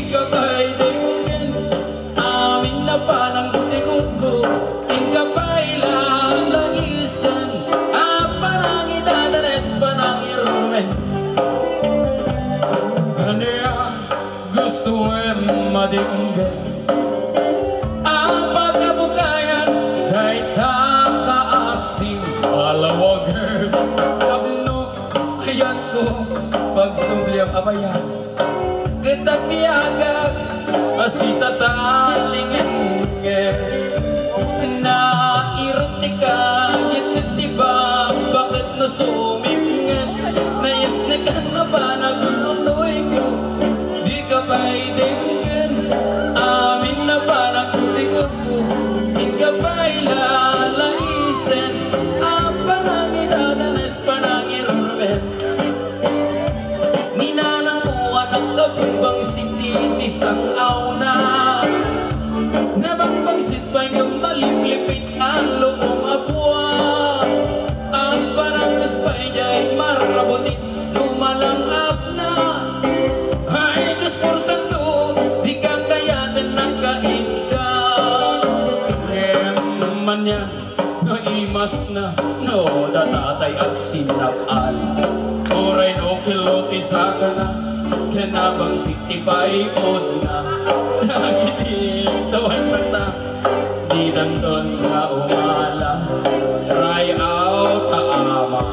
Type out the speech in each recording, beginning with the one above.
ka ba'y dinggin? Amin na parang butikot ko, di ka ba'y lalaisan? Parang idadalas pa ng irumen. Kanya gusto madinggin ang pagkabukayan dahil takaasing malawag kabno ayan ko pagsumliyang abayan kitang biyagag asita talingin na irutika yititiba bakit nasumingin nayas na ka na ba nagununoy ko di ka ba'y dinggin amin na parang kutikot ko di ka ba'y lalaisin parang idadalas pa ng irumen ninanang mo anak ka bumbang sititis ang auna nabangpangsit pa'y nga maliplipit ang loong apwa ang parang naspay jay marabutit lumalang ap na ay Diyos por santo di ka kayatin ng kainda man yan no imas na no datatay at sinapal oray no kiloti sa kana kenabang sitipay od na nagitintawan mata di dandon na umala ray out taama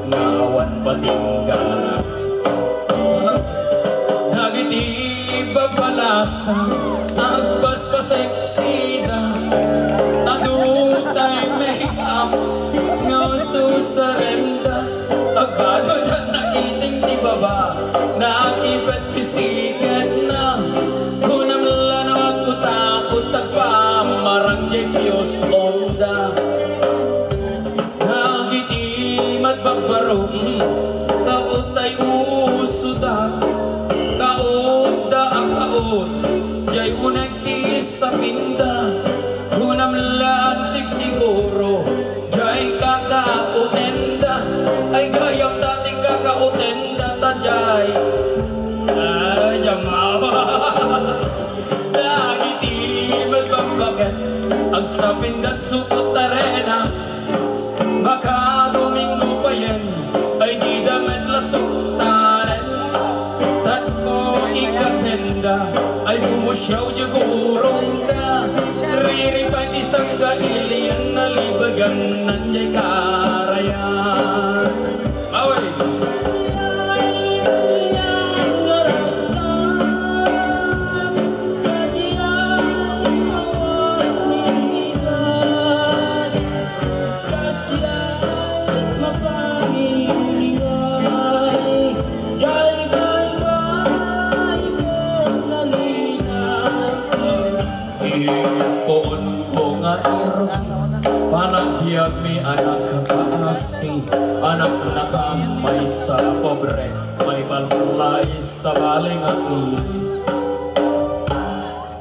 ngawan patinggala nagiti babalasa agpaspaseksida adutay make up nga susarenda agbago na nakiting di baba nakipat pisikat na kunamla na magkutakot agpamarang Diyos onda nagiti matbagbarong kautay usudan kaoda ang kaot jay unagti sa pinda kunamlaan sigsiguro jay kakautenda ay gayam dating kakautenda tajay ay jamawa dagiti magbabagat ang sa pindat sukot arena baka domingo pa yan ay di damit lasuktanan tatmo ikatenda ay bumusyaw jagurong da riripay isang kailian na libagan nandiay karayan away panagbiag mi anak kaasi anak nakamay sa pobre may balbalay sa baling at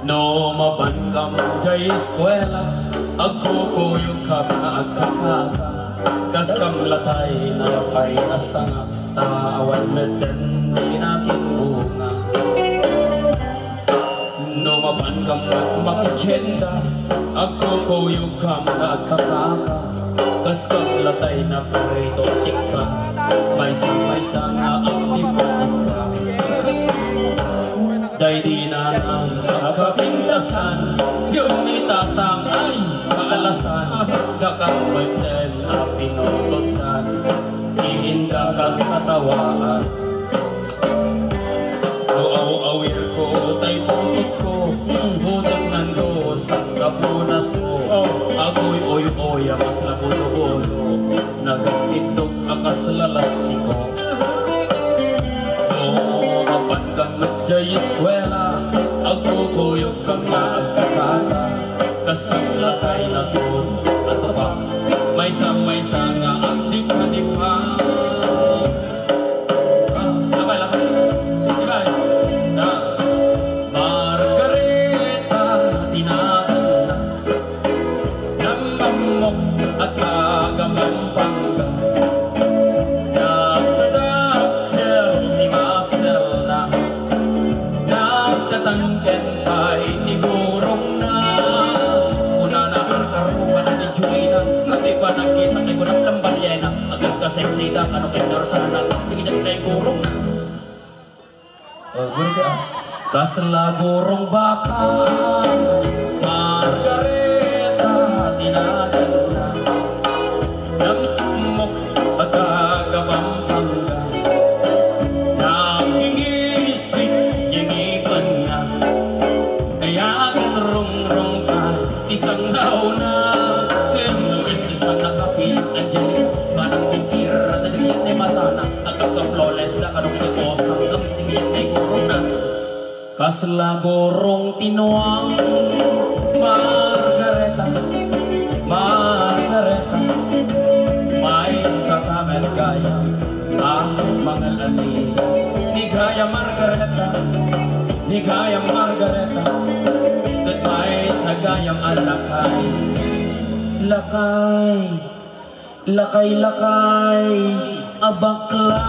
no mapankam jay eskwela agkukuyog ka na agkakaka kas kam latay na pay asanga tawan meden di nakin bunga no mapankam makikenda agkukuyog ka na agkakaka kas kam latay na parito tikka may sang nga ang tipa day di na ng kakapindasan yung itatang ay kaalasan kakapagdan na pinututan iinda kang katawaan awir ko tay putot ko butot nando sa kapunas mo agoy oy akas labulo-bulo nagagitog akas lalastiko kapan kang nagjay eskwela agkukuyog kang naagkakata kas kang latay na doon at tapak may sa nga ang dipa-dipa at kagamampangga nagdadakil ni Master na katangken kay tigurong na una na karkaruman na ni Juina ngati pa nakita kay gunang tambalyena agas ka seksida kano kay narsana tingin na gurong na gurong ka kasla gurong baka Margareta tinagal na namok pagkagapampanga nagingisip nyangipan na kayagan rong-rong ka isang daw na kismis man nakapilit andyan manang bigkira na nagayat ay mata na agka-flawless na kanong inikosang kapitingin ay gurong na kasla gorong tinuang Margareta, Margareta may sa kamen gaya ang mga lali ni gaya Margareta, ni gaya Margareta at may sa gayang alakay lakay, lakay, lakay abakla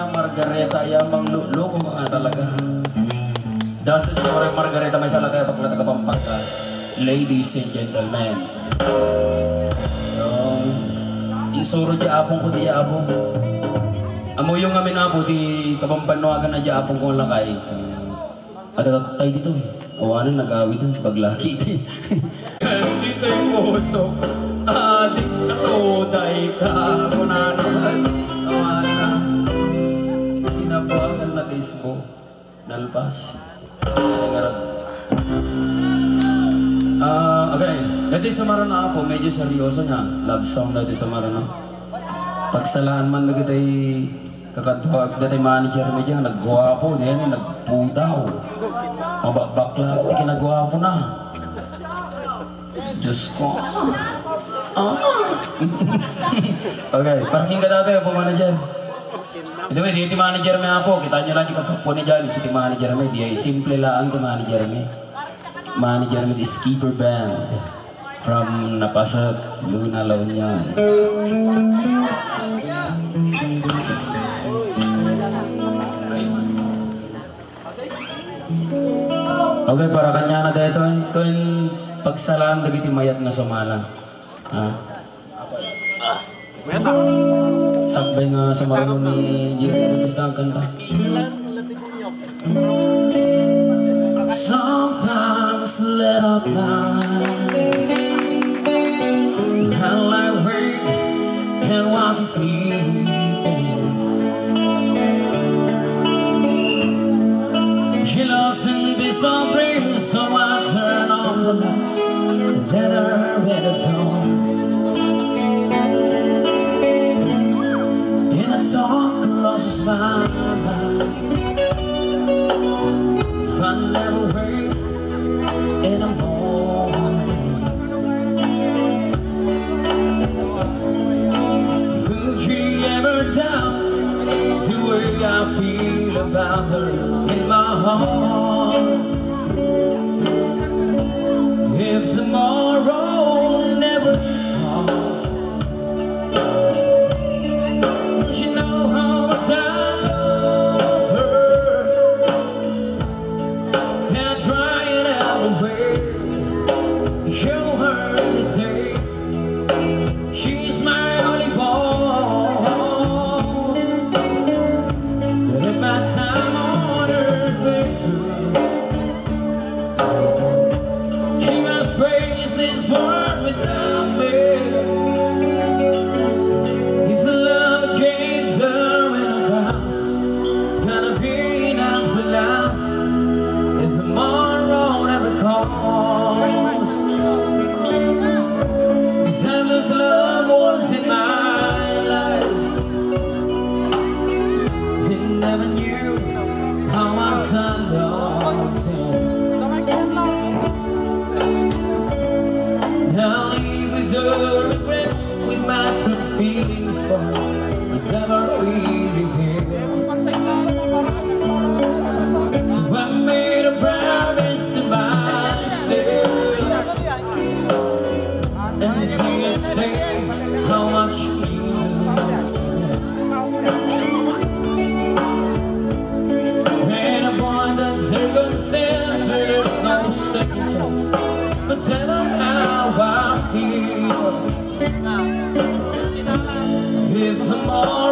Margareta yamang luloko mga talaga. That's the story of Margareta may salakay at pagkata Pampanga. Ladies and gentlemen. Isuro di apong ko di apong. Amo yung amin apo di kapampanoagan na di apong kong lakay. At tayo dito awanan nag-awit doon paglaki ito. Dito'y puso adik katoday ka muna naman. Awanan na. Sinabuakan na Facebook, nalpas. Okay, dati sa marana ako, medyo seryoso niya. Love song dati sa marana. Pagsalaan man na kita'y kakadwag, dati manager mo dyan, nagguwapo, diyan nagputaw. Mabakbakla, di kinagwapo na. Diyos ko. Okay, parking ka dati, po manager. Ito may di manager may ako, kita nyo lang yung kakapo ni Jolly, si manager may, di ay simple lang yung manager may. Manager may di Skipper Band from Napasat, Luna, La Union. Okay, para kanya na dito, ito yung pagsalaan dagiti mayat nga sumala. Sakbay nga sa marunong ni Jerry Rubis na ang kanta. Sometimes let up time and I wake and watch sleeping. She lost in baseball dreams, so I turn off the lights and let her at the dawn. Talk crosses my mind. If I never wake in the morning, would you ever doubt the way I feel about her in my heart? If tomorrow never comes, feelings for whatever we live. So I made a promise to myself and see and stay how much you understand. but tell her how I feel. If the morning